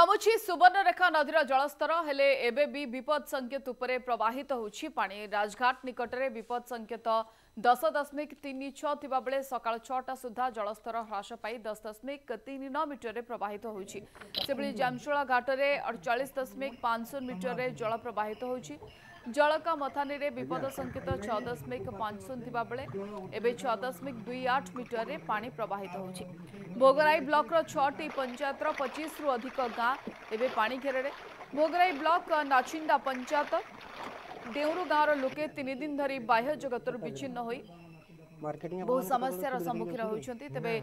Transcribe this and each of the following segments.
कमुची सुवर्णरेखा नदीर जलस्तर हेले एबे भी विपद संकेत उपरे प्रवाहित होउछि पानी। राजघाट निकटरे विपद संकेत 10.36 थिबा बेले सकाळ 6टा सुधा जलस्तर ह्रास पाई 10.39 मीटर प्रवाहित होउछि। सेबली जामशोला घाटरे 48.50 मीटर जल प्रवाहित होउछि। जलका मथानी रे विपद संकेत 6.50 थिबा बेले एबे 6.28 मीटर पानी प्रवाहित होउछि। भोगराई ब्लॉक रो 6टी पंचायत रो 25 रु अधिक गाँ एबे पानी घेरे। भोगराई ब्लॉक नाचिंडा पंचायत देउरु गाँव लोके 3 दिन धरी बाह्य जगत विच्छिन्न होई बहु समस्यार सम्मुखीन होइछन्ति। तेबे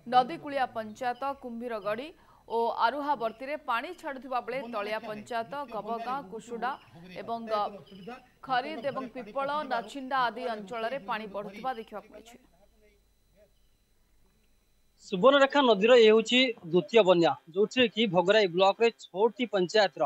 नदीकूलिया पंचायत कुंभीरगढ़ी और आरुहावर्ती रे पानी छाड़ुथिबा बेले तलिया पंचायत गबगाँ कुसुडा एवं खरीद एवं पिपल नाचिंडा आदि अंचल रे पानी बढ़ुथिबा देखिबा मिलिछि। सुवर्णरेखा नदीर ये द्वितीय बन्या जो कि भोगराई ब्लॉक रे 6टी पंचायत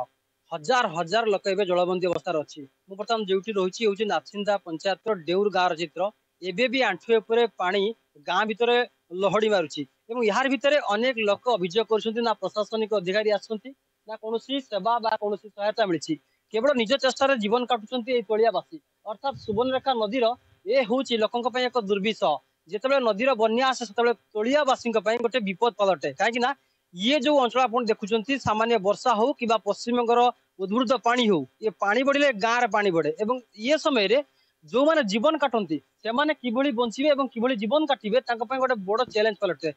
हजार हजार लोक ए जलबंदी अवस्था अच्छी। मुझे बर्तमान जो रही नाचिंदा पंचायत डेउर गाँव चित्र एवं भी आंठुए पर पानी गाँ भितर लहड़ी मारुची। यार भितर अनेक लोक अभियोग कर प्रशासनिक अधिकारी आसुंती ना कौन सेवा बा कौन सहायता मिली केवल निज चेष्टार जीवन काटुंट तलियावासी अर्थात सुवर्णरेखा नदीर ये हूँ लोकों एक दुर्विषह। जिते नदीर बन्या आसे से तलियावासी गोटे विपद पलटे कहीं ये जो अंचल आप देखुं सामान्य वर्षा हो कि पश्चिमबंगर उद्भूत पानी हो ये पानी बढ़े गाँव में पानी बढ़े और ये समय जो मैंने जीवन काटती से कि बचे और कि जीवन काटे गोटे बड़ चैलेंज पलटे।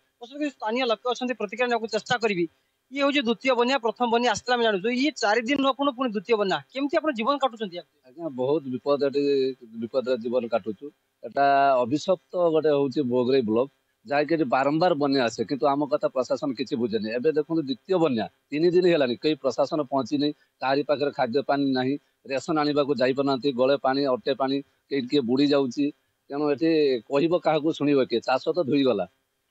स्थानीय लोक अच्छा प्रतिक्रिया ना चेष्टा करी ये हूँ द्वितीय बन्या प्रथम बन्या आसला जानू ये 4 दिन पुणी द्वितीय बन्या केमती आप जीवन काटुंट बहुत विपद विपद जीवन काटुचु एटा अभिशप्त गोटे हूँ भोगराई ब्लॉक जहाँकि बारंबार बन्या आसे किंतु आम कथा प्रशासन किसी बुझेनि। एवं देखो द्वितीय बन्या 3 दिन है कई प्रशासन पहुंची नहीं तारी पाखे खाद्य पानी ना रेसन आने को जाना गले पानी अटे पानी कई किए बुड़ी जाऊँगी तेणु ये कह क्या शुणव किए चाष तो धोईगला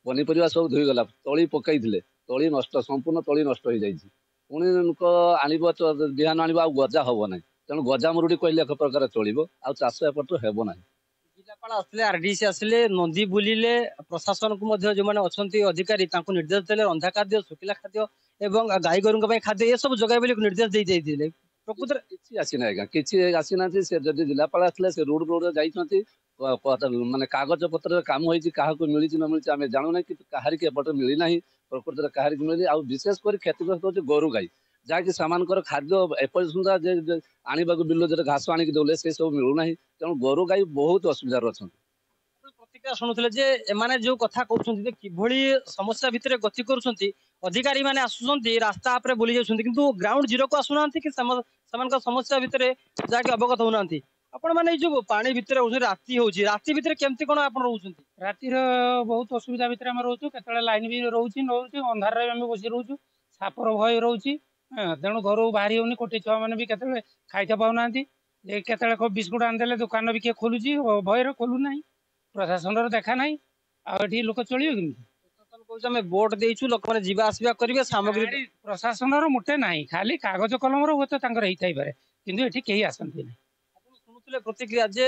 पनीपरिया सब धोईगला तली पकई तली नष्ट संपूर्ण तली नष्ट हो जाए पुणी आण बिहान आण गजा हम ना तेणु गजा मरुड़ी कहले एक प्रकार चलो आ चाष एपट हेब ना। जिलापाल आसले आरडीसी आसले नदी बुलिले प्रशासन को जो मैंने अच्छा अधिकारी निर्देश देते रंधा खाद्य शुखिला खाद्य और गाई गोरु खाद्य ये सब जगह निर्देश दे प्रकृत किसी आसीना आज्ञा किसी आसीना से जब जिलापाल आसले से रोड रोड जाइए माने कागज पत्र काम होती क्या मिली न मिली आम जानूना कि कहार की एपटे मिलना प्रकृत कहार की मिली विशेषकर क्षतिग्रस्त हो गोरु गाई जहाँकि सामानकर खाद्य एपट सुधा आने बिल जो घास आणिक दौले से सब मिलूना तेणु गोरु गाई बहुत असुविधार अच्छा। प्रतिक्रिया शुणुले जो कथा कहते कि समस्या भितर गति कर अधिकारी मैंने आसुँच रास्ता आप बुली जाती किंतु ग्राउंड जीरो को आसुना कि समस्या भितर जहाँकि अवगत होना आपण मैंने जो पानी भितर राति होची राति भितर केमती कोन आपण रहउछंती रातिर बहुत असुविधा भितर हम रहउछु केतले लाइन भी रहउछि नउछि अंधार रे हम बसी रहउछु सापर भय रहउछि तेणु घर बाहरी होनी कोटी छुआ मैंने भी केतले खाइते पाउना केतले बिस्कुट आनदेले दुकान भी किए खोलुछि भय खोलु ना प्रशासन देखा ना आठी लोक चलियो कि बोट देइछु लोक माने जीवा आसबा करिवे सामग्री प्रशासन मोटे ना खाली कागज कलम रो तो होई पारे किंतु एठी केही आसंती नहीं। प्रतिक्रिया जे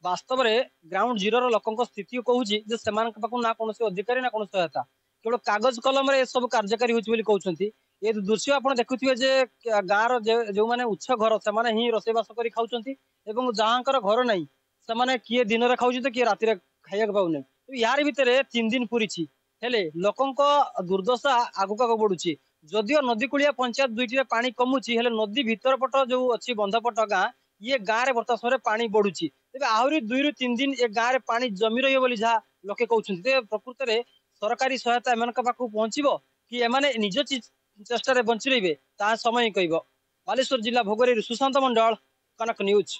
वास्तव में ग्राउंड जीरो लोकों स्थिति कहूँ ना कौन अधिकारी ना कौन सहायता केवल कागज कलम रे सब कार्यकारी होती ये दृश्य आप देखुए जे गाँव जो मैंने उच्च घर से ही रोषेबास कर खाऊँ जहाँकर घर ना से किए दिन में खाऊ किए राति खाइक पाऊना यार भितर 3 दिन पूरी हेले लोकों दुर्दशा आगक आग बढ़ुची जदिव नदीकूलिया पंचायत 2टी पानी कमुची हेले नदी भीतर पट जो अच्छी बंधपट गाँ ये गाँव में वर्तमान समय पानी बढ़ुची तेज आहरी 2 ରୁ 3 दिन ये गाँव में पानी जमी रही जहाँ लोके कहते प्रकृत में सरकारी सहायता एम पाखु पहुँचब कि एमाने निज चेष्टा बंची रही समय कह। बालेश्वर जिला भोगराई सुशांत मंडल कनक न्यूज।